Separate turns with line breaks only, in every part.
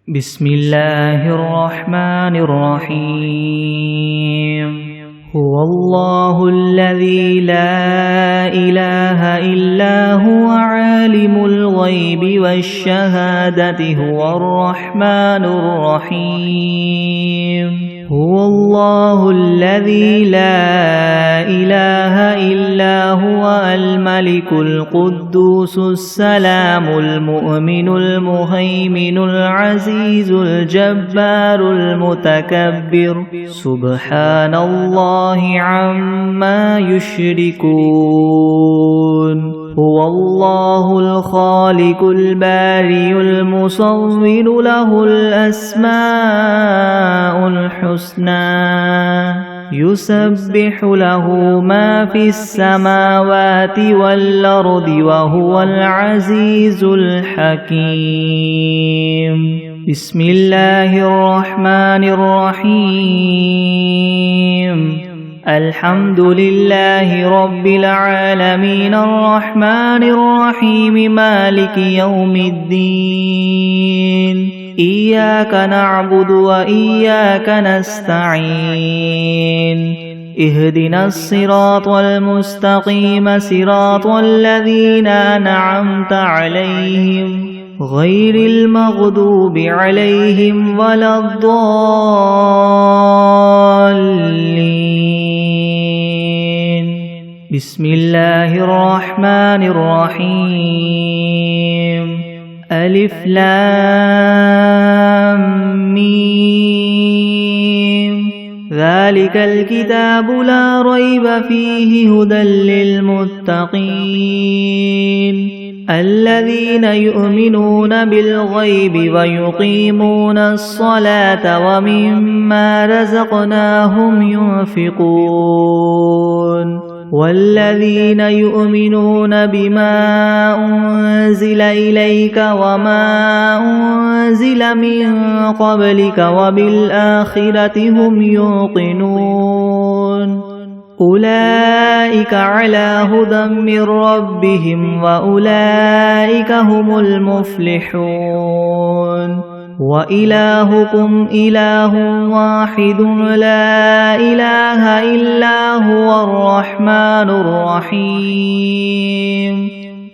بسم الله الرحمن الرحيم هو الله الذي لا إله إلا هو عالم الغيب والشهادة هو الرحمن الرحيم هو الله الذي لا إله إلا هو الملك القدوس السلام المؤمن المهيمن العزيز الجبار المتكبر سبحان الله عما يشركون هو الله الخالق البارئ المصور له الأسماء الحسنى يسبح له ما في السماوات والأرض وهو العزيز الحكيم بسم الله الرحمن الرحيم الحمد لله رب العالمين الرحمن الرحيم مالك يوم الدين إياك نعبد وإياك نستعين اهدنا الصراط المستقيم صراط الذين أنعمت عليهم غير المغضوب عليهم ولا الضالين بسم الله الرحمن الرحيم ألف لام ميم ذلك الكتاب لا ريب فيه هدى للمتقين الذين يؤمنون بالغيب ويقيمون الصلاة ومما رزقناهم ينفقون والذين يؤمنون بما أنزل إليك وما أنزل من قبلك وبالآخرة هم يوقنون أولئك على هدى من ربهم وأولئك هم المفلحون وإلهكم إله واحد لا إله إلا هو الرحمن الرحيم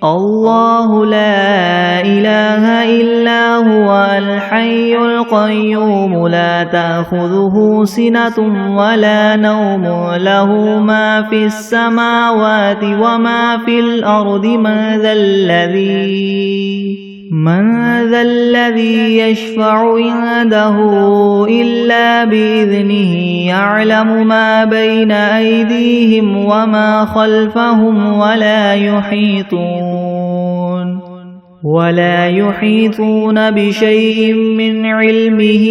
الله لا إله إلا هو الحي القيوم لا تأخذه سنة ولا نوم له ما في السماوات وما في الأرض من ذا الذي يشفع عنده إلا بإذنه يعلم ما بين أيديهم وما خلفهم ولا يحيطون بشيء من علمه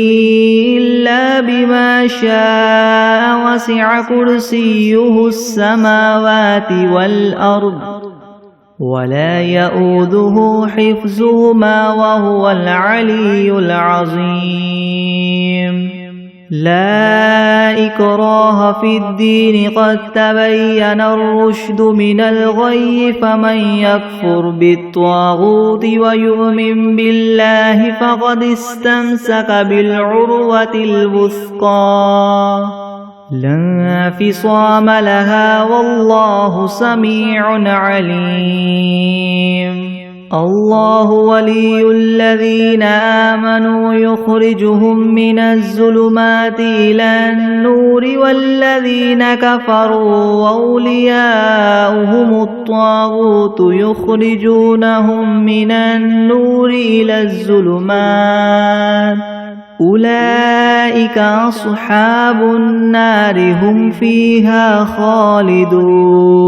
إلا بما شاء وسع كرسيه السماوات والأرض ولا يؤوده حفظهما وهو العلي العظيم لا إكراه في الدين قد تبين الرشد من الغي فمن يكفر بالطاغوت ويؤمن بالله فقد استمسك بالعروة الوثقى لا انفصام لها والله سميع عليم الله ولي الذين آمنوا يخرجهم من الظلمات إلى النور والذين كفروا أولياؤهم الطاغوت يخرجونهم من النور إلى الظلمات أولئك أصحاب النار هم فيها خالدون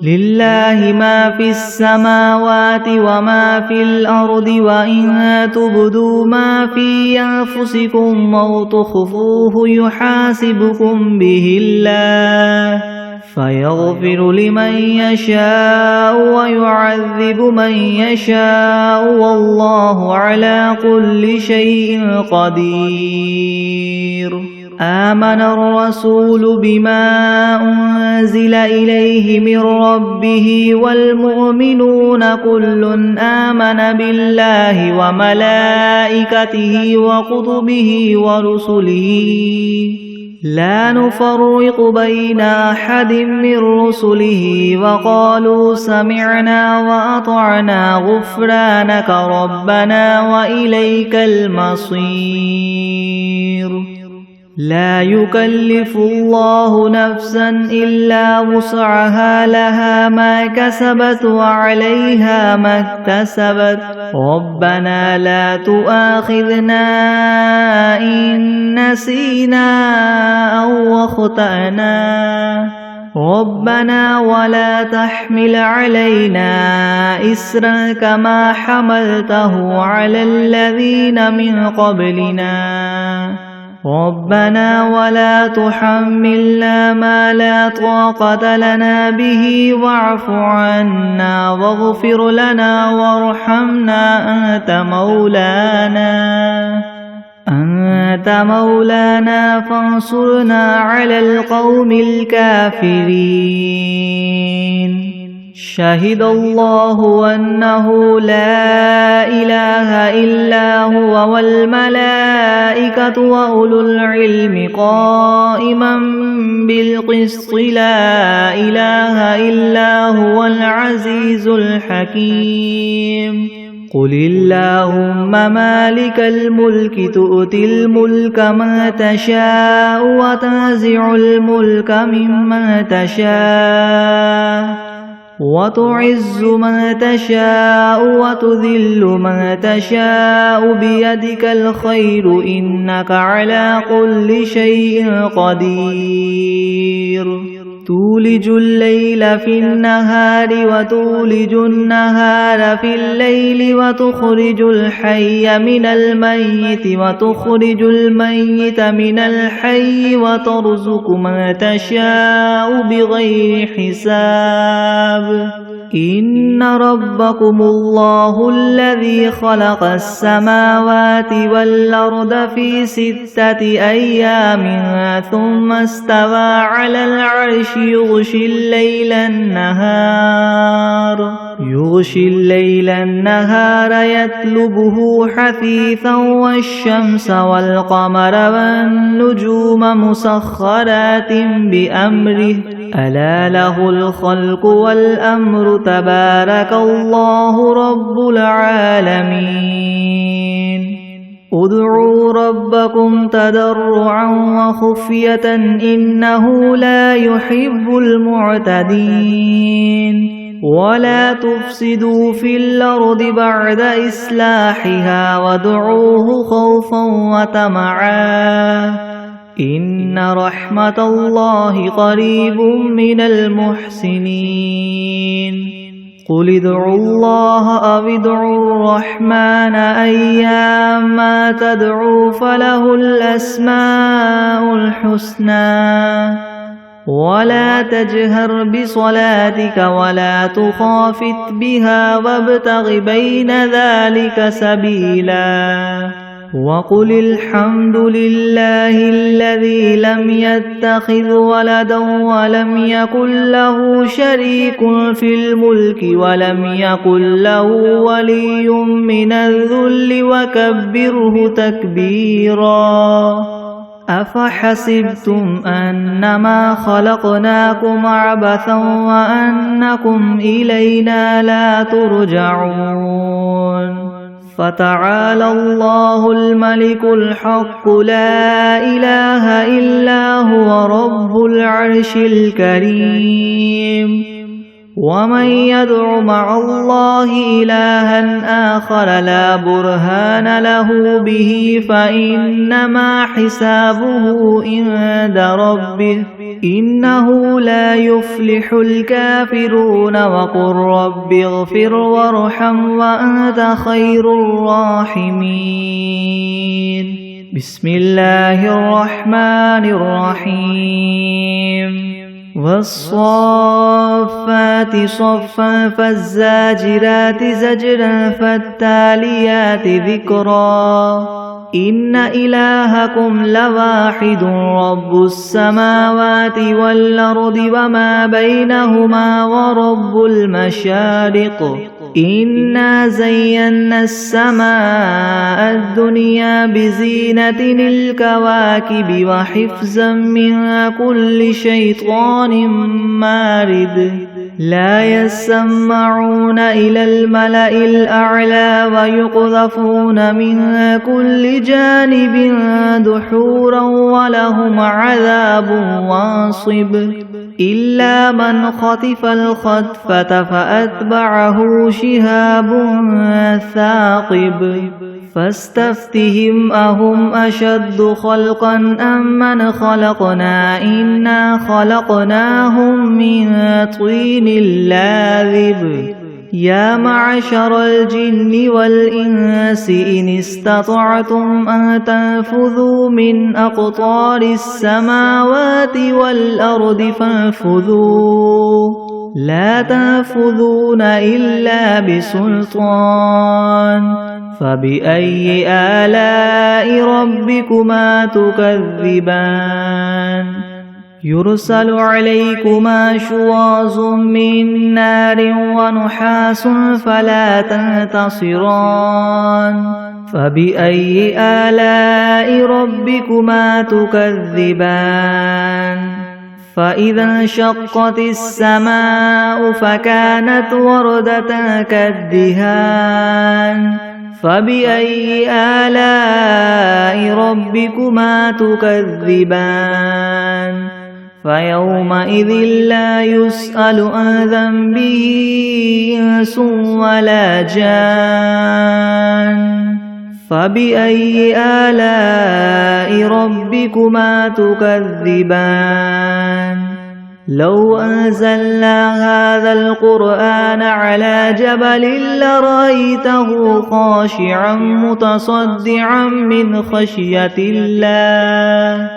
لله ما في السماوات وما في الأرض وإن تبدوا ما في أنفسكم أو تخفوه يحاسبكم به الله فيغفر لمن يشاء ويعذب من يشاء والله على كل شيء قدير آمن الرسول بما أنزل إليه من ربه والمؤمنون كل آمن بالله وملائكته وكتبه ورسله لا نفرق بين أحد من رسله وقالوا سمعنا وأطعنا غفرانك ربنا وإليك المصير لا يكلف الله نفسا إلا وسعها لها ما كسبت وعليها ما اكتسبت ربنا لا تؤاخذنا إن نسينا أو أخطأنا ربنا ولا تحمل علينا إسرا كما حملته على الذين من قبلنا ربنا ولا تحملنا ما لا طاقة لنا به واعف عنا واغفر لنا وارحمنا أنت مولانا فانصرنا على القوم الكافرين شهد الله أنه لا إله إلا هو والملائكة وأولو العلم قائما بالقسط لا إله إلا هو العزيز الحكيم قل اللهم مالك الملك تؤتي الملك من تشاء وتنزع الملك ممن تشاء وتعز من تشاء وتذل من تشاء بيدك الخير إنك على كل شيء قدير تولج الليل في النهار وتولج النهار في الليل وتخرج الحي من الميت وتخرج الميت من الحي وترزق من تشاء بغير حساب إن ربكم الله الذي خلق السماوات والأرض في 6 أيام ثم استوى على العرش يغشي الليل النهار يطلبه حثيثا والشمس والقمر والنجوم مسخرات بأمره ألا له الخلق والأمر تبارك الله رب العالمين ادعوا ربكم تضرعا وخفية إنه لا يحب المعتدين ولا تفسدوا في الأرض بعد إصلاحها وادعوه خوفا وطمعا إن رحمة الله قريب من المحسنين قل ادعوا الله أو ادعوا الرحمن أيما تدعوا فله الأسماء الحسنى ولا تجهر بصلاتك ولا تخافت بها وابتغ بين ذلك سبيلا وقل الحمد لله الذي لم يتخذ ولدا ولم يكن له شريك في الملك ولم يكن له ولي من الذل وكبره تكبيرا أفحسبتم أنما خلقناكم عبثا وأنكم إلينا لا ترجعون فتعالى الله الملك الحق لا إله إلا هو رب العرش الكريم ومن يدع مع الله إلها آخر لا برهان له به فإنما حسابه عند ربه إنه لا يفلح الكافرون وقل رب اغفر وارحم وأنت خير الراحمين بسم الله الرحمن الرحيم والصافات صفا فالزاجرات زجرا فالتاليات ذكرا إن إلهكم لواحد رب السماوات والأرض وما بينهما ورب المشارق إنا زينا السماء الدنيا بزينة الكواكب وحفظا من كل شيطان مارد لا يسمعون إلى الملأ الأعلى ويقذفون من كل جانب دحورا ولهم عذاب واصب إلا من خطف الخطفة فأتبعه شهاب ثاقب فاستفتهم أهم أشد خلقا أم من خلقنا إنا خلقناهم من طين لاذب يا معشر الجن والإنس إن استطعتم أن تنفذوا من أقطار السماوات والأرض فانفذوا لا تنفذون إلا بسلطان فبأي آلاء ربكما تكذبان يرسل عليكما شواظ من نار ونحاس فلا تنتصران فبأي آلاء ربكما تكذبان فإذا انشقت السماء فكانت وردة كالدهان فبأي آلاء ربكما تكذبان فيومئذ لا يسأل عن ذنبه إنس ولا جان فبأي آلاء ربكما تكذبان لو أنزلنا هذا القرآن على جبل لرأيته خاشعا متصدعا من خشية الله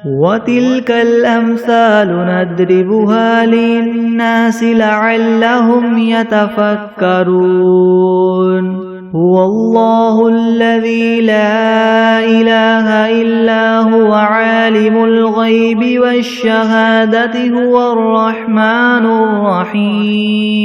وتلك الأمثال نضربها للناس لعلهم يتفكرون هو الله الذي لا إله إلا هو عالم الغيب والشهادة هو الرحمن الرحيم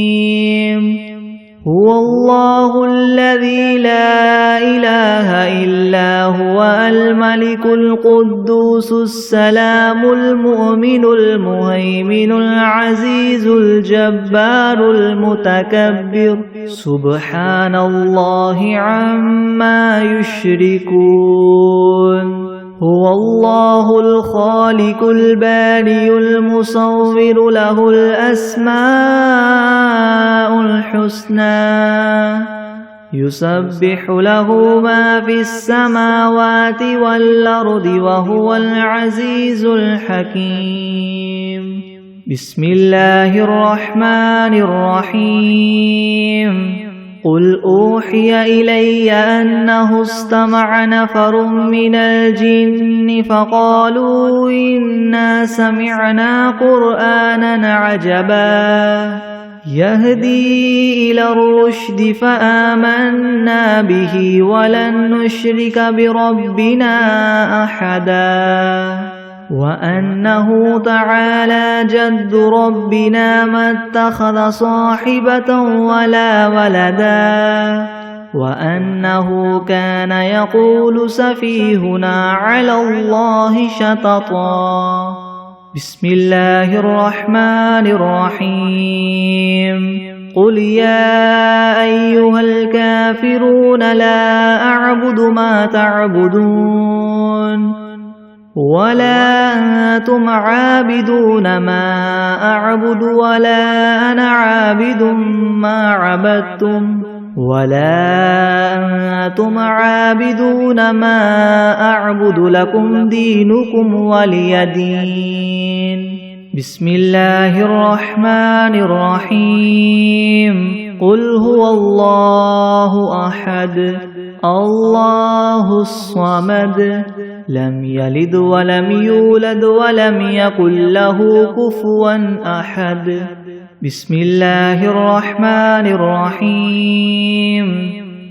هو الله الذي لا إله إلا هو الملك القدوس السلام المؤمن المهيمن العزيز الجبار المتكبر سبحان الله عما يشركون هو الله الخالق البارئ المصور له الأسماء الحسنى يسبح له ما في السماوات والأرض وهو العزيز الحكيم بسم الله الرحمن الرحيم قل أوحي إلي أنه استمع نفر من الجن فقالوا إنا سمعنا قرآنا عجبا يهدي إلى الرشد فآمنا به ولن نشرك بربنا أحدا وأنه تعالى جد ربنا ما اتخذ صاحبة ولا ولدا وأنه كان يقول سفيهنا على الله شططا بسم الله الرحمن الرحيم قل يا أيها الكافرون لا أعبد ما تعبدون ولا أنتم عابدون ما أعبد ولا أنا عابد ما عبدتم ولا أنتم عابدون ما أعبد لكم دينكم ولي دين بسم الله الرحمن الرحيم قل هو الله أحد الله الصمد لم يلد ولم يولد ولم يكن له كفوا أحد بسم الله الرحمن الرحيم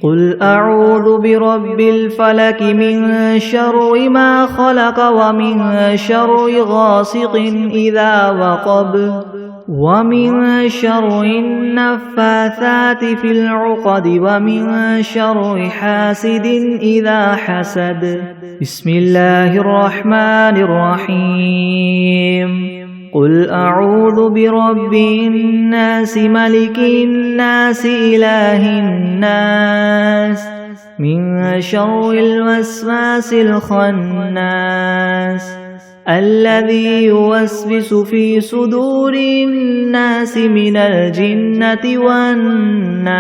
قل أعوذ برب الفلك من شر ما خلق ومن شر غاسق إذا وقب ومن شر النفاثات في العقد ومن شر حاسد إذا حسد. بسم الله الرحمن الرحيم. قل أعوذ برب الناس ملك الناس إله الناس من شر الوسواس الخناس الذي يوسوس في صدور الناس من الجنة والناس.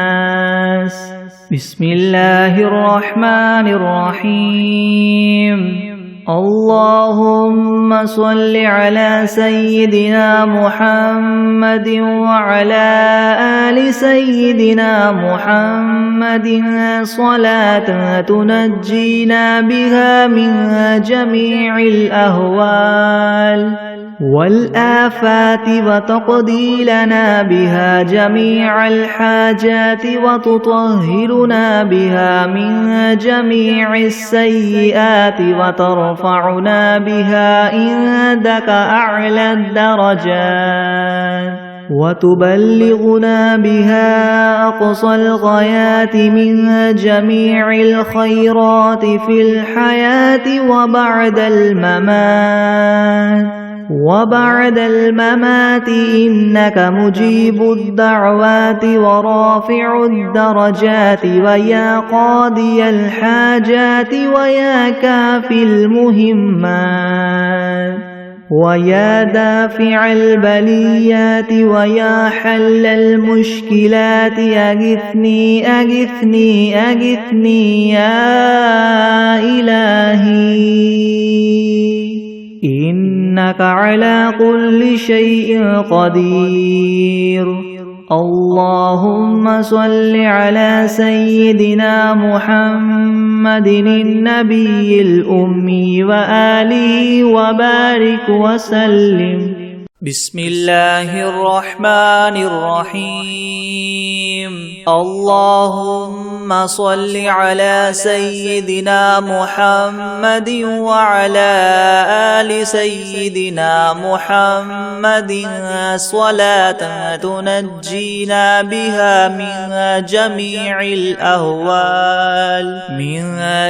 بسم الله الرحمن الرحيم. اللهم صل على سيدنا محمد وعلى آل سيدنا محمد صلاة تنجينا بها من جميع الأهوال والآفات وتقضي لنا بها جميع الحاجات وتطهرنا بها من جميع السيئات وترفعنا بها عندك أعلى الدرجات وتبلغنا بها أقصى الغايات من جميع الخيرات في الحياة وبعد الممات إنك مجيب الدعوات ورافع الدرجات ويا قاضي الحاجات ويا كافي المهمات ويا دافع البليات ويا حل المشكلات أغثني أغثني أغثني يا إلهي إنك على كل شيء قدير. اللهم صل على سيدنا محمد النبي الأمي وآله وبارك وسلم. بسم الله الرحمن الرحيم. اللهم صل على سيدنا محمد وعلى آل سيدنا محمد صلاة تنجينا بها من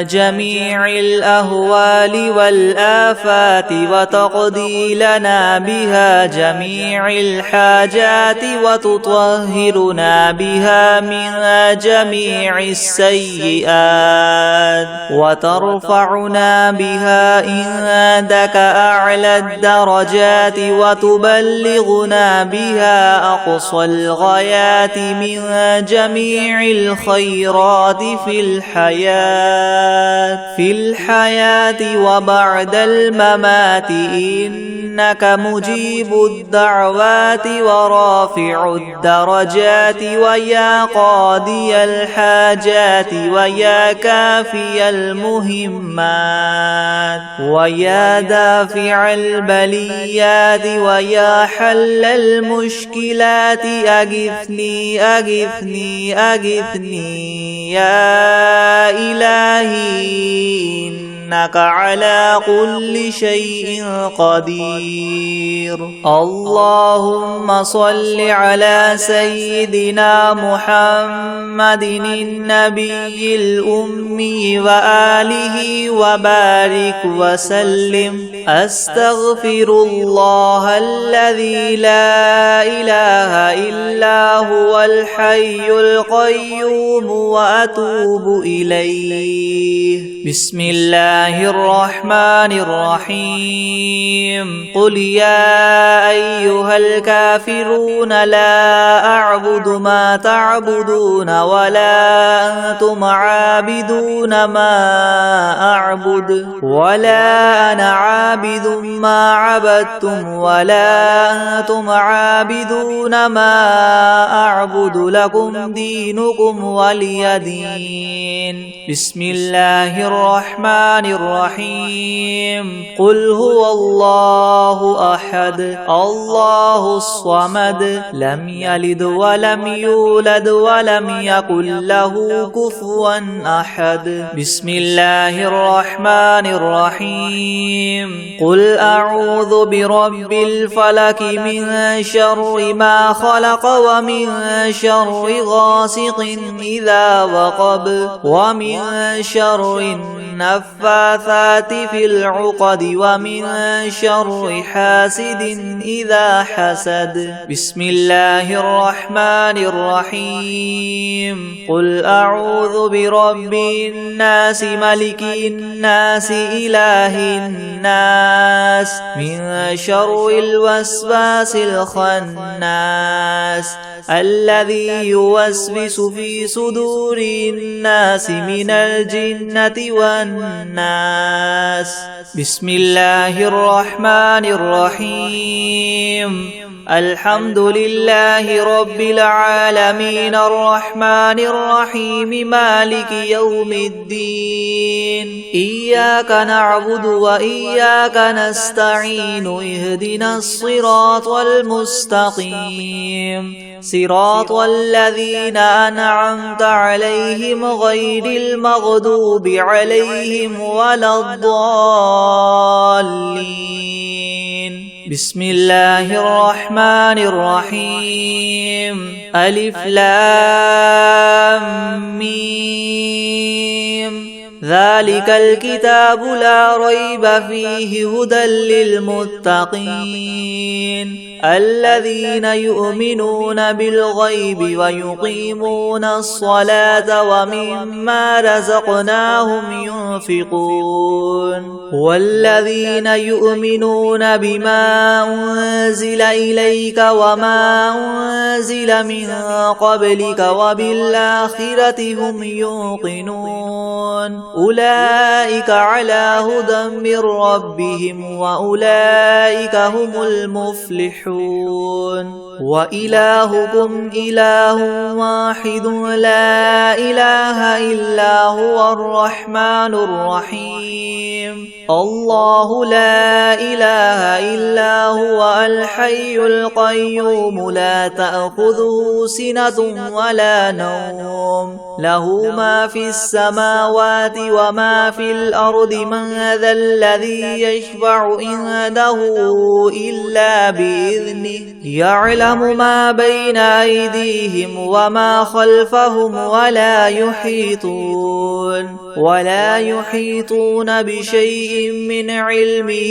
جميع الأهوال والآفات وتقضي لنا بها جميع الحاجات وتطهرنا بها من جميع السيئات وترفعنا بها عندك أعلى الدرجات وتبلغنا بها أقصى الغايات من جميع الخيرات في الحياة وبعد الممات إنك مجيب الدعوات ورافع الدرجات ويا قاضي الحاجات ويا كافي المهمات ويا دافع البليات ويا حل المشكلات أغثني أغثني أغثني يا إلهي إنك على كل شيء قدير. اللهم صل على سيدنا محمد النبي الأمي وآله وبارك وسلم. أستغفر الله الذي لا إله إلا هو الحي القيوم وأتوب إليه. بسم الله الرحمن الرحيم. قل يا أيها الكافرون لا أعبد ما تعبدون ولا أنتم عابدون ما أعبد ولا أنا عابد ما عبدتم ولا أنتم عابدون ما أعبد لكم دينكم ولي دين. بسم الله الرحمن الرحيم قل هو الله أحد الله الصمد لم يلد ولم يولد ولم يكن له كفوا أحد بسم الله الرحمن الرحيم قل أعوذ برب الفلك من شر ما خلق ومن شر غاسق إذا وقب ومن شر النفاثات في العقد ومن شر حاسد إذا حسد بسم الله الرحمن الرحيم قل أعوذ برب الناس ملك الناس إله الناس من شر الوسواس الخناس الذي يوسوس في صدور الناس من الجنة والناس بسم الله الرحمن الرحيم الحمد لله رب العالمين الرحمن الرحيم مالك يوم الدين إياك نعبد وإياك نستعين اهدنا الصراط المستقيم صراط الذين أنعمت عليهم غير المغضوب عليهم ولا الضالين بسم الله الرحمن الرحيم ألف لام ميم ذلك الكتاب لا ريب فيه هدى للمتقين الذين يؤمنون بالغيب ويقيمون الصلاة ومما رزقناهم ينفقون والذين يؤمنون بما أنزل إليك وما أنزل من قبلك وبالآخرة هم يوقنون أولئك على هدى من ربهم وأولئك هم المفلحون وإلهكم إله واحد لا إله إلا هو الرحمن الرحيم الله لا إله إلا هو الحي القيوم لا تأخذه سنة ولا نوم له ما في السماوات وما في الأرض من ذا الذي يشفع عنده إلا بإذنه يعلم ما بين أيديهم وما خلفهم ولا يحيطون بشيء من علمه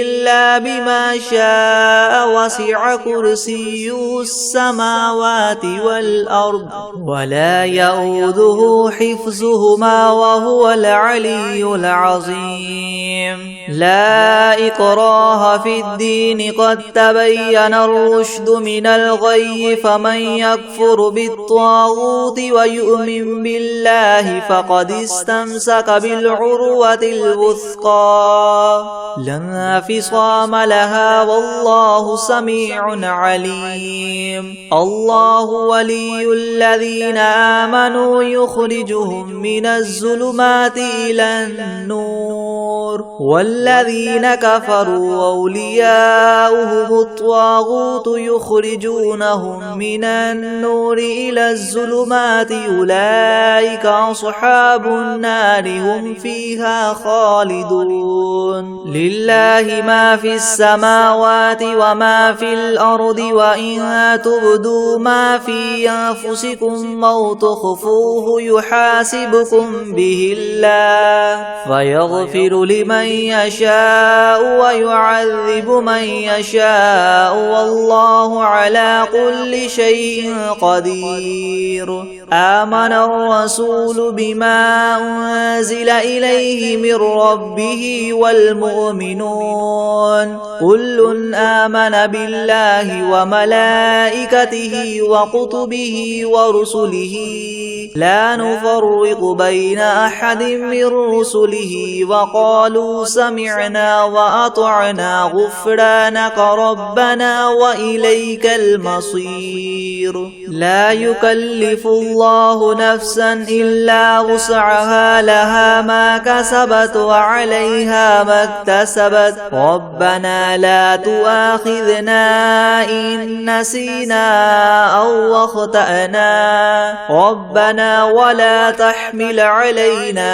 إلا بما شاء وسع كرسيه السماوات والأرض ولا يؤوده حفظهما وهو العلي العظيم لا إكراه في الدين قد تبين الرشد من الغي فمن يكفر بالطاغوت ويؤمن بالله فقد استمسك بالعروة الوثقى لا انفصام لها والله سميع عليم الله ولي الذين آمنوا يخرجهم من الظلمات إلى النور والذين كفروا أولياؤهم الطاغوت يخرجونهم من النور إلى الظلمات أولئك أصحاب النار هم فيها خالدون لله ما في السماوات وما في الأرض وإن تبدوا ما في أنفسكم أو تخفوه يحاسبكم به الله فيغفر لمن يشاء ويعذب من يشاء والله على كل شيء قدير آمن الرسول بما أنزل إليه من ربه والمؤمنون كل آمن بالله وملائكته وكتبه ورسله لا نفرق بين أحد من رسله وقالوا سمعنا وأطعنا غفرانك ربنا وإليك المصير لا يكلف الله نفسا إلا وسعها أنفسها لها ما كسبت وعليها ما اكتسبت ربنا لا تؤاخذنا إن نسينا أو أخطأنا ربنا ولا تحمل علينا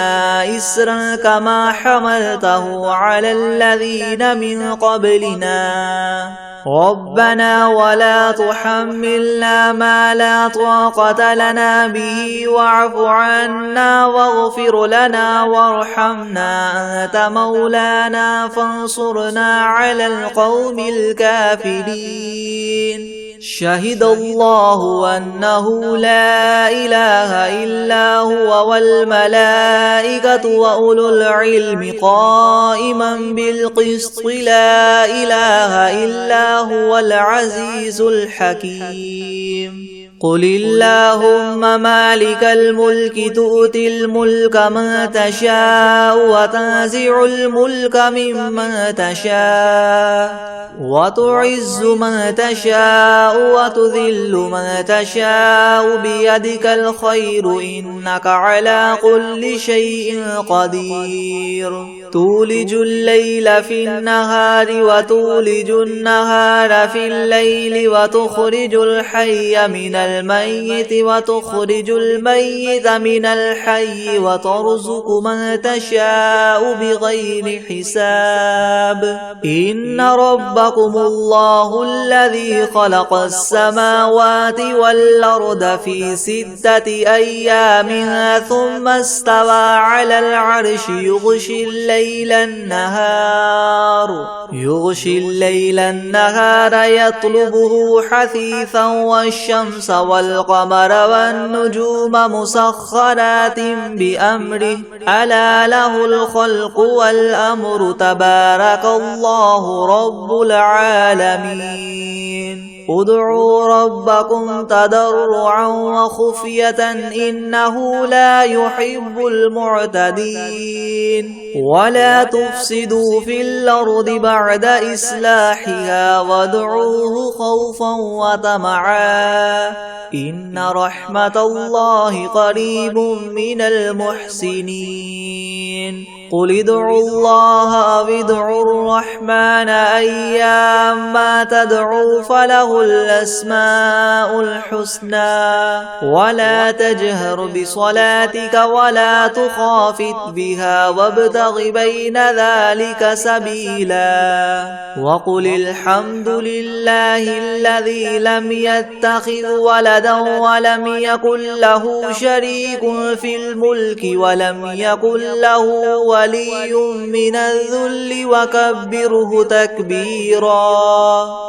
إسرا كما حملته على الذين من قبلنا ربنا ولا تحملنا ما لا طاقة لنا به واعف عنا واغفر لنا وارحمنا أنت مولانا فانصرنا على القوم الكافرين شهد الله أنه لا إله إلا هو والملائكة وأولو العلم قائما بالقسط لا إله إلا هو العزيز الحكيم قل اللهم مالك الملك تؤتي الملك من تشاء وتنزع الملك ممن تشاء وتعز من تشاء وتذل من تشاء بيدك الخير إنك على كل شيء قدير تولج الليل في النهار وتولج النهار في الليل وتخرج الحي من الميت وتخرج الميت من الحي وترزق من تشاء بغير حساب إن ربكم الله الذي خلق السماوات والأرض في 6 أيام ثم استوى على العرش يغشي الليل النهار يطلبه حثيثا والشمس والقمر والنجوم مسخرات بأمره ألا له الخلق والأمر تبارك الله رب العالمين ادعوا ربكم تضرعا وخفية إنه لا يحب المعتدين ولا تفسدوا في الأرض بعد إصلاحها وادعوه خوفا وطمعا إن رحمة الله قريب من المحسنين قل ادعوا الله أو ادعوا الرحمن أيما تدعوا فله الأسماء الحسنى ولا تجهر بصلاتك ولا تخافت بها وابتغ بين ذلك سبيلا وقل الحمد لله الذي لم يتخذ ولدا ولم يكن له شريك في الملك ولم يكن له ولي من الذل وكبره تكبيرا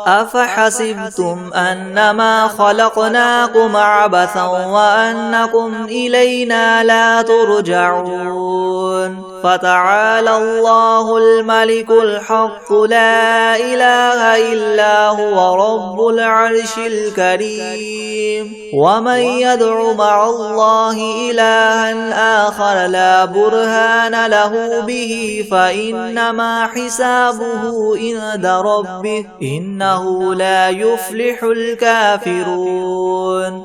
أفحسبتم أنما خلقناكم عبثا وأنكم إلينا لا ترجعون فتعالى الله الملك الحق لا إله إلا هو رب العرش الكريم ومن يدع مع الله إلها آخر لا برهان له به فإنما حسابه عند ربه إنه لا يفلح الكافرون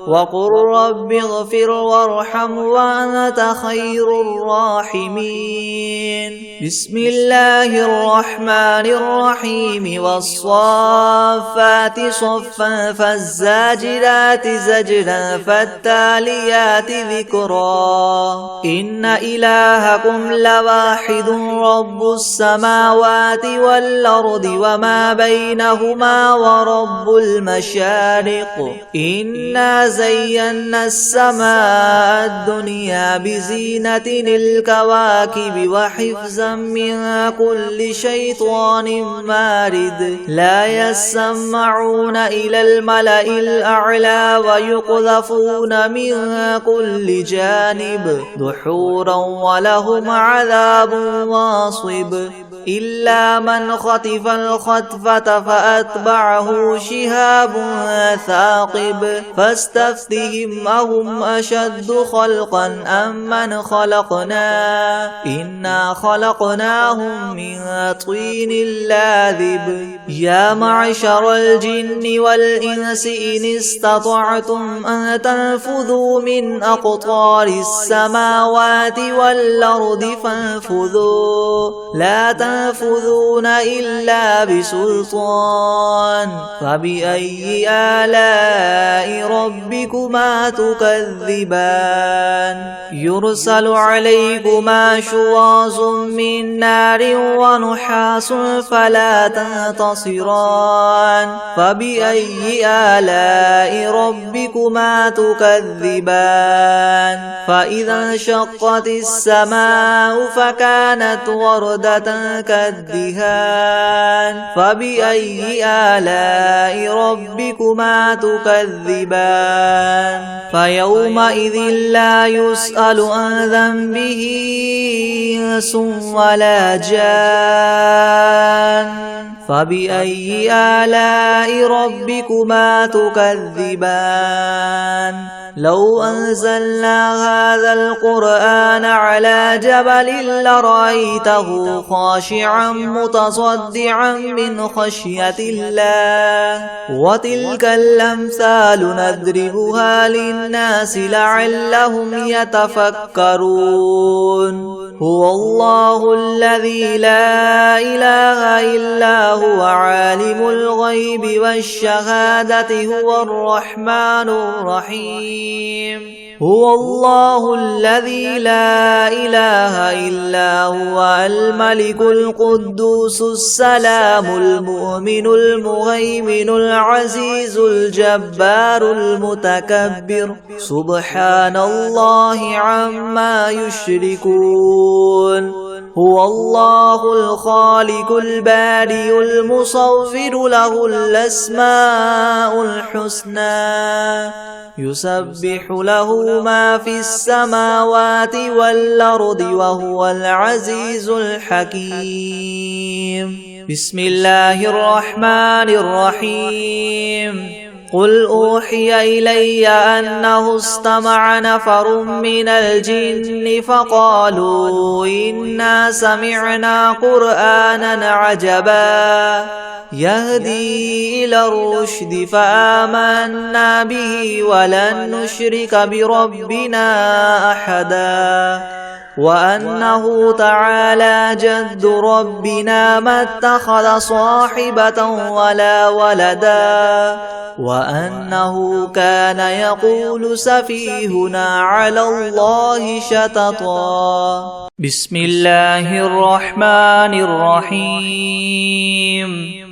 وقل رب اغفر وارحم وأنت خير الراحمين بسم الله الرحمن الرحيم والصافات صفا فالزاجرات زجرا فالتاليات ذكرا إن إلهكم لواحد رب السماوات والأرض وما بينهما ورب المشارق إنا زينا السماء الدنيا بزينة الكواكب وحفظا من كل شيطان مارد لا يسمعون إلى الملأ الأعلى ويقذفون من كل جانب دحورا ولهم عذاب واصب إلا من خطف الخطفة فأتبعه شهاب ثاقب فاستفتهم أهم أشد خلقا أم من خلقنا إنا خلقناهم من طين لاذب يا معشر الجن والإنس إن استطعتم أن تنفذوا من أقطار السماوات والأرض فانفذوا لا تنفذون إلا بسلطان فبأي آلاء ربكما تكذبان يرسل عليكما شواظ من نار ونحاس فلا تنتصران فبأي آلاء ربكما تكذبان فإذا انشقت السماء فكانت وردة كالدهان فبأي آلاء ربكما تكذبان فيومئذ لا يسأل عن ذنبه إنس ولا جان فبأي آلاء ربكما تكذبان لو أنزلنا هذا القرآن على جبل لرأيته خاشعا متصدعا من خشية الله وتلك الأمثال نضربها للناس لعلهم يتفكرون هو الله الذي لا إله إلا هو عالم الغيب والشهادة هو الرحمن الرحيم هو الله الذي لا إله إلا هو الملك القدوس السلام المؤمن المهيمن العزيز الجبار المتكبر سبحان الله عما يشركون هو الله الخالق البارئ المصور له الأسماء الحسنى يسبح له ما في السماوات والأرض وهو العزيز الحكيم بسم الله الرحمن الرحيم قل أوحي إلي أنه استمع نفر من الجن فقالوا إنا سمعنا قرآنا عجبا يهدي إلى الرشد فآمنا به ولن نشرك بربنا أحدا وأنه تعالى جد ربنا ما اتخذ صاحبة ولا ولدا وأنه كان يقول سفيهنا على الله شططا بسم الله الرحمن الرحيم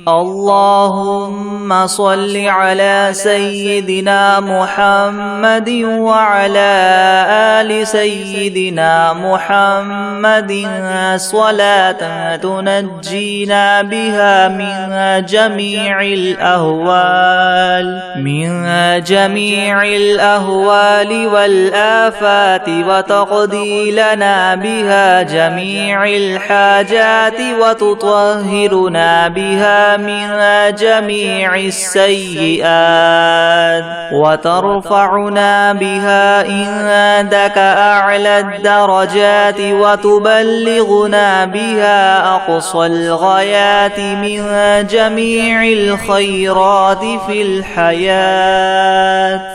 اللهم صل على سيدنا محمد وعلى آل سيدنا محمد صلاة تنجينا بها من جميع الأهوال والآفات وتقضي لنا بها جميع الحاجات وتطهرنا بها من جميع السيئات وترفعنا بها عندك أعلى الدرجات وتبلغنا بها أقصى الغايات من جميع الخيرات في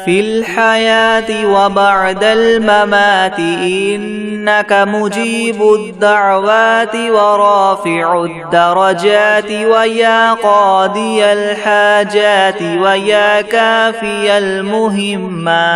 الحياة وبعد الممات إنك مجيب الدعوات ورافع الدرجات ويا قاضي الحاجات ويا كافي المهمات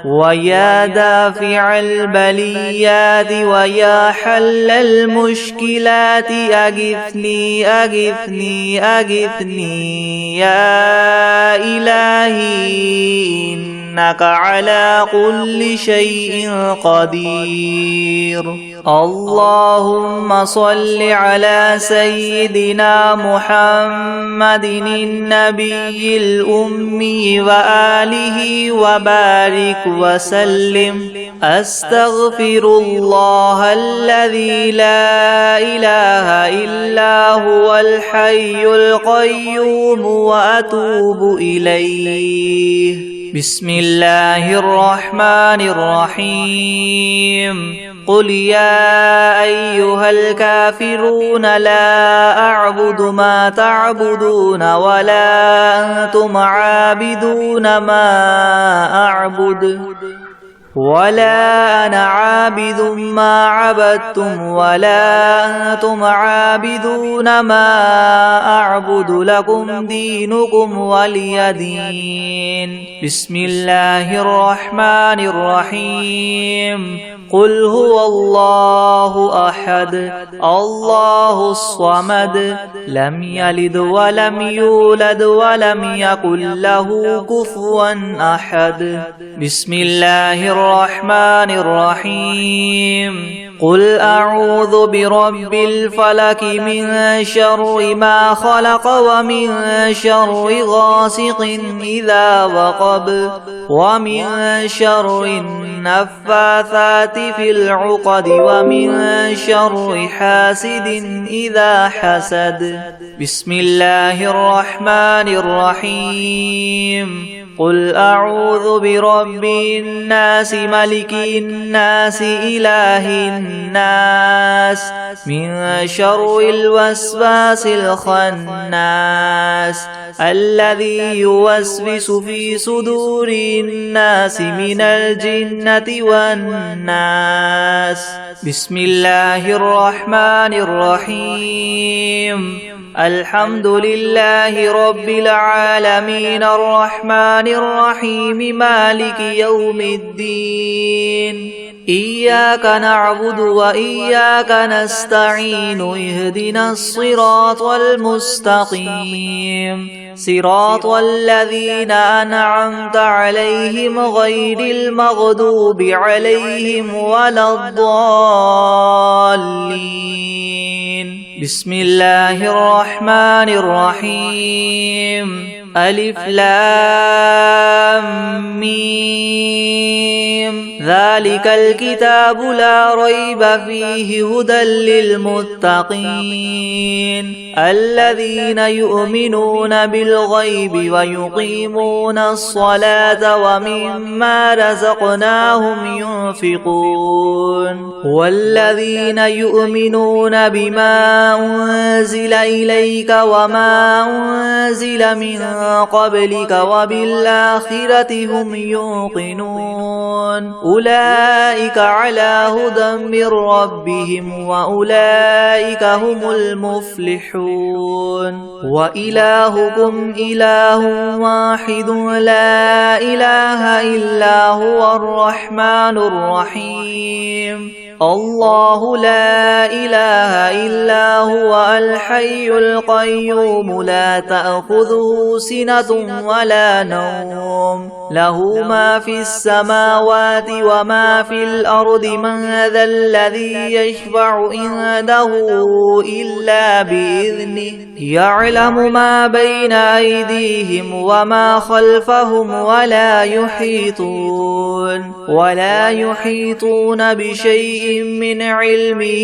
ويا دافع البليات ويا حل المشكلات أغثني أغثني أغثني يا إلهي إنك على كل شيء قدير اللهم صل على سيدنا محمد النبي الأمي وآله وبارك وسلم أستغفر الله الذي لا إله إلا هو الحي القيوم وأتوب إليه بسم الله الرحمن الرحيم قل يا أيها الكافرون لا أعبد ما تعبدون ولا أنتم عابدون ما أعبد ولا أنا عابد ما عبدتم ولا أنتم عابدون ما أعبد لكم دينكم ولي دين. بسم الله الرحمن الرحيم. قل هو الله أحد الله الصمد لم يلد ولم يولد ولم يكن له كفوا أحد. بسم الله الرحمن الرحيم. قل أعوذ برب الفلك من شر ما خلق ومن شر غاسق إذا وقب ومن شر النفاثات في العقد ومن شر حاسد إذا حسد. بسم الله الرحمن الرحيم. قل أعوذ برب الناس ملك الناس إله الناس من شر الوسواس الخناس الذي يوسوس في صدور الناس من الجنة والناس. بسم الله الرحمن الرحيم. الحمد لله رب العالمين الرحمن الرحيم مالك يوم الدين. إياك نعبد وإياك نستعين اهدنا الصراط المستقيم صراط الذين أنعمت عليهم غير المغضوب عليهم ولا الضالين. بسم الله الرحمن الرحيم. ألف لام ميم. ذلك الكتاب لا ريب فيه هدى للمتقين الذين يؤمنون بالغيب ويقيمون الصلاة ومما رزقناهم ينفقون والذين يؤمنون بما أنزل إليك وما أنزل من قبلك وبالآخرة هم يوقنون أولئك على هدى من ربهم وأولئك هم المفلحون. وإلهكم إله واحد لا إله إلا هو الرحمن الرحيم. الله لا إله إلا هو الحي القيوم لا تأخذه سنة ولا نوم له ما في السماوات وما في الأرض من ذا الذي يشفع عنده إلا بإذنه يعلم ما بين أيديهم وما خلفهم ولا يحيطون بشيء من علمه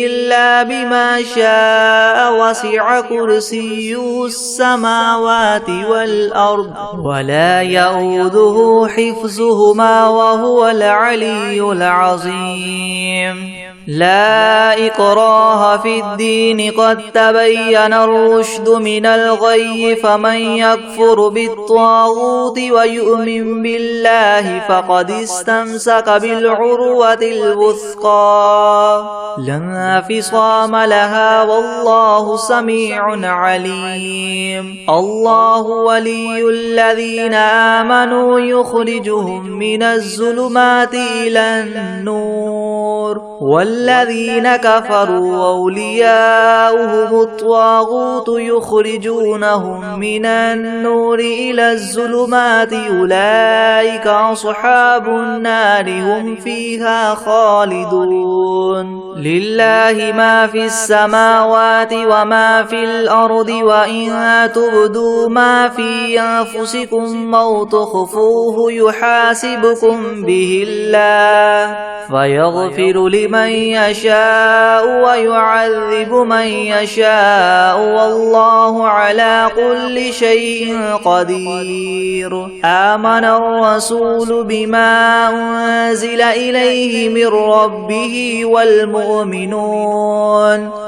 إلا بما شاء وسع كرسيه السماوات والأرض ولا يؤوده حفظهما وهو العلي العظيم. لا إكراه في الدين قد تبين الرشد من الغي فمن يكفر بالطاغوت ويؤمن بالله فقد استمسك بالعروة الوثقى لا انفصام لها والله سميع عليم. الله ولي الذين آمنوا يخرجهم من الظلمات إلى النور والذين كفروا أولياؤهم الطاغوت يخرجونهم من النور إلى الظلمات أولئك أصحاب النار هم فيها خالدون. لله ما في السماوات وما في الأرض وإن تبدوا ما في أنفسكم أو تخفوه يحاسبكم به الله فيغفر لمن يشاء ويعذب من يشاء والله على كل شيء قدير. آمن الرسول بما أنزل إليه من ربه والمؤمنون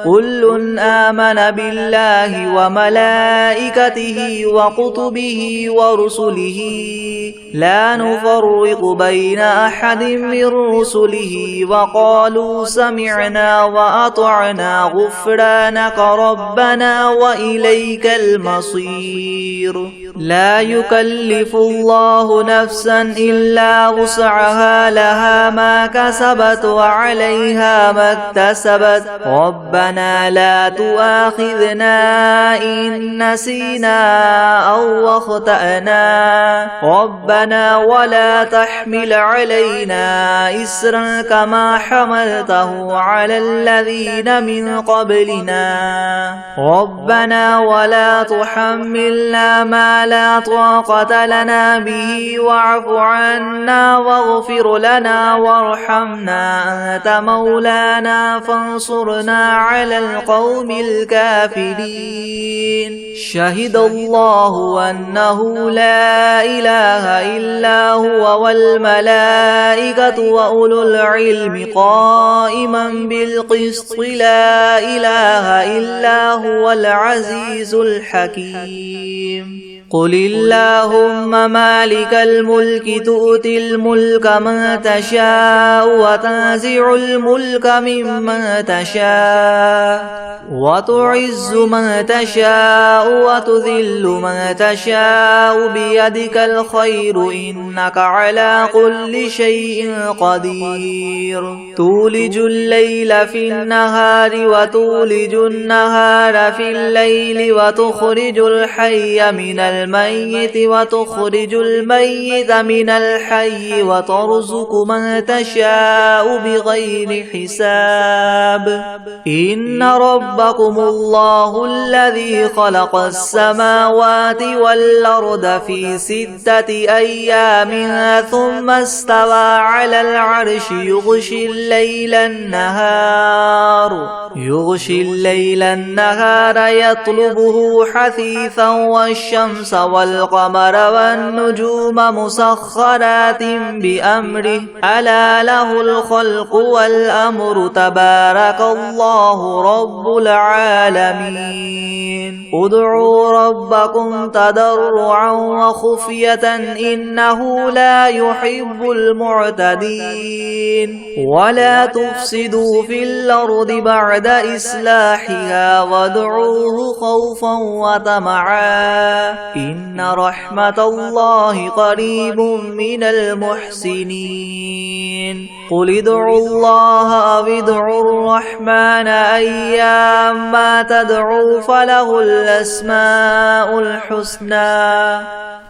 كل آمن بالله وملائكته وكتبه ورسله لا نفرق بين أحد من رسله وقالوا سمعنا وأطعنا غفرانك ربنا وإليك المصير. لا يكلف الله نفسا إلا وسعها لها ما كسبت وعليها ما اكتسبت ربنا لا تؤاخذنا إن نسينا أو أخطأنا ربنا ولا تحمل علينا إسرا كما حملته على الذين من قبلنا ربنا ولا تحملنا ما لا طاقة لنا به واعف عنا واغفر لنا وارحمنا أنت مولانا فانصرنا على القوم الكافرين. شهد الله أنه لا إله إلا هو والملائكة وأولو العلم قائما بالقسط لا إله إلا هو العزيز الحكيم. قل اللهم مالك الملك تؤتي الملك من تشاء وتنزع الملك ممن تشاء وتعز من تشاء وتذل من تشاء بيدك الخير إنك على كل شيء قدير. تولج الليل في النهار وتولج النهار في الليل وتخرج الحي من الميت وتخرج الميت من الحي وترزق من تشاء بغير حساب. إن ربكم الله الذي خلق السماوات والأرض في 6 أيام ثم استوى على العرش يغشي الليل النهار يطلبه حثيثا والشمس والقمر والنجوم مسخرات بأمره ألا له الخلق والأمر تبارك الله رب العالمين. ادعوا ربكم تضرعا وخفية إنه لا يحب المعتدين. ولا تفسدوا في الأرض بعد إصلاحها وادعوه خوفا وطمعا إن رحمة الله قريب من المحسنين. قل ادعوا الله أو ادعوا الرحمن أيما تدعوا فله الأسماء الحسنى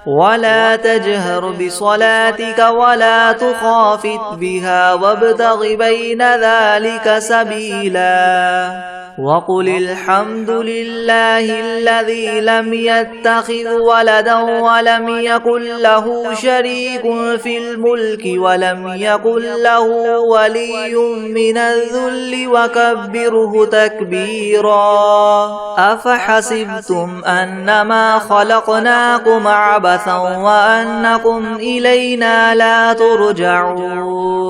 ولا تجهر بصلاتك ولا تخافت بها وابتغ بين ذلك سبيلا. وقل الحمد لله الذي لم يتخذ ولدا ولم يكن له شريك في الملك ولم يكن له ولي من الذل وكبره تكبيرا. أفحسبتم أنما خلقناكم عبثا وأنكم إلينا لا ترجعون.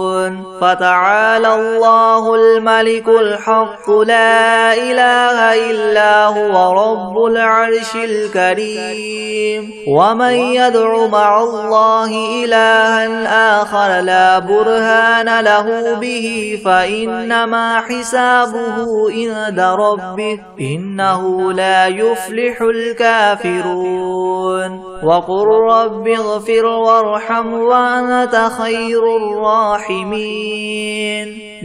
فتعالى الله الملك الحق لا إله إلا هو رب العرش الكريم. ومن يدع مع الله إلها آخر لا برهان له به فإنما حسابه عند ربه إنه لا يفلح الكافرون. وقل رب اغفر وارحم وأنت خير الراحمين.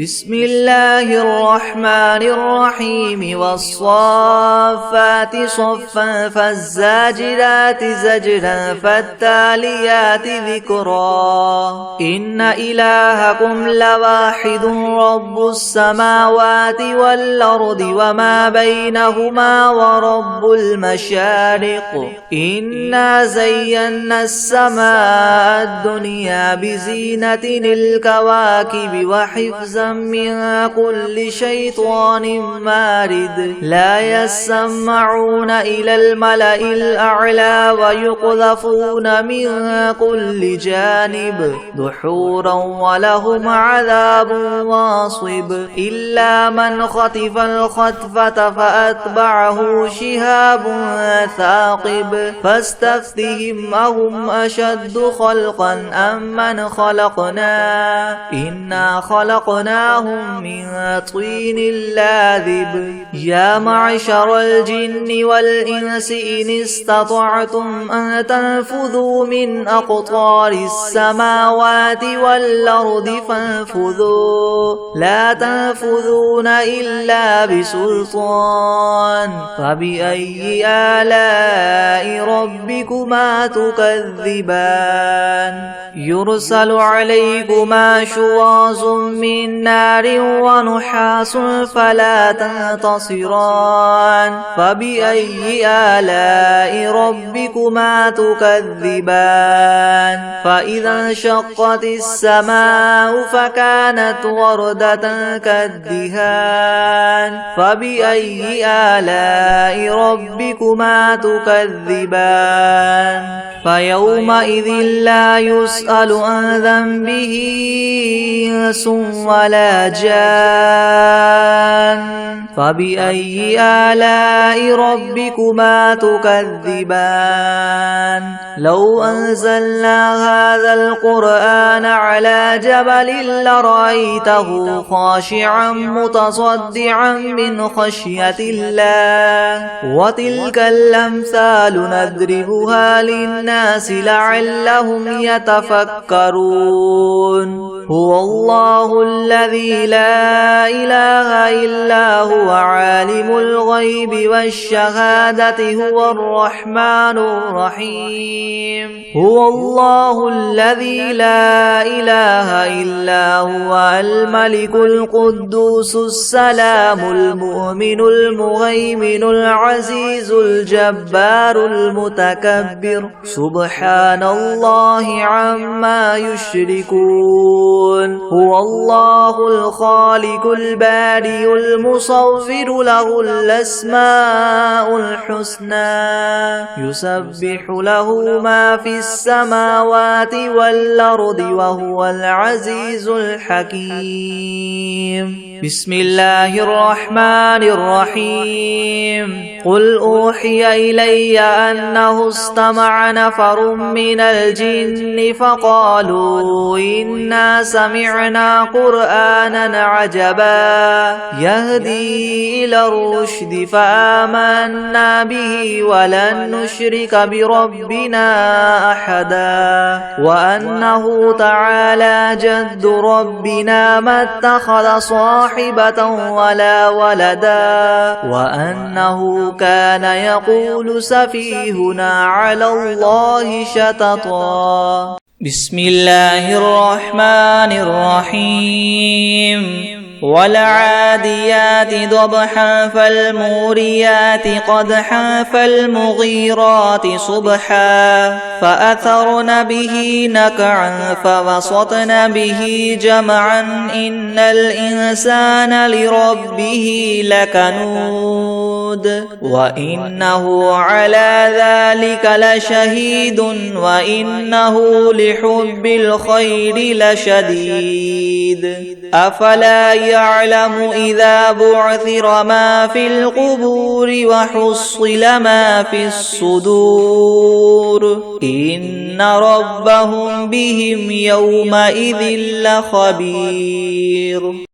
بسم الله الرحمن الرحيم. والصافات صفا فالزاجرات زجرا فالتاليات ذكرا. إن إلهكم لواحد رب السماوات والأرض وما بينهما ورب المشارق. إنا زينا السماء الدنيا بزينة الكواكب وحفظا من كل شيطان مارد لا يسمعون إلى الملأ الأعلى ويقذفون من كل جانب دحورا ولهم عذاب واصب إلا من خطف الخطفة فأتبعه شهاب ثاقب فاستفتهم أهم أشد خلقا أم من خلقنا إنا خلقناهم من طين لاذب يا معشر الجن والإنس إن استطعتم أن تنفذوا من أقطار السماوات والأرض فانفذوا لا تنفذون إلا بسلطان فبأي آلاء ربكما تكذبان يرسل عليكما شواظ من نار ونحاس فلا تنتصران فبأي آلاء ربكما تكذبان فإذا انشقت السماء فكانت وردة كالدهان فبأي آلاء ربكما تكذبان فيومئذ لا يسأل عن ذنبه إنس ولا جان فبأي آلاء ربكما تكذبان لو أنزلنا هذا القرآن على جبل لرأيته خاشعا متصدعا من خشية الله وتلك الأمثال نضربها للناس لعلهم يتفكرون هو الله الذي لا إله إلا هو عالم الغيب والشهادة هو الرحمن الرحيم هو الله الذي لا إله إلا هو الملك القدوس السلام المؤمن المهيمن العزيز الجبار المتكبر سبحان الله عما يشركون هو الله الخالق البارئ المصور له الأسماء الحسنى يسبح له ما في السماوات والأرض وهو العزيز الحكيم بسم الله الرحمن الرحيم قل أوحي إلي أنه استمع نفر من الجن فقالوا إنا سمعنا قرآنا عجبا يهدي إلى الرشد فآمنا به ولن نشرك بربنا أحدا وأنه تعالى جد ربنا ما اتخذ صاحبة ولا ولدا وأنه كان يقول سفيهنا على الله شططا بسم الله الرحمن الرحيم والعاديات ضبحا فالموريات قدحا فالمغيرات صبحا فأثرن به نقعا فوسطن به جمعا إن الإنسان لربه لكنود وإنه على ذلك لشهيد وإنه لحب الخير لشديد أفلا يعلم إذا بعثر ما في القبور وحصل ما في الصدور إن ربهم بهم يومئذ لخبير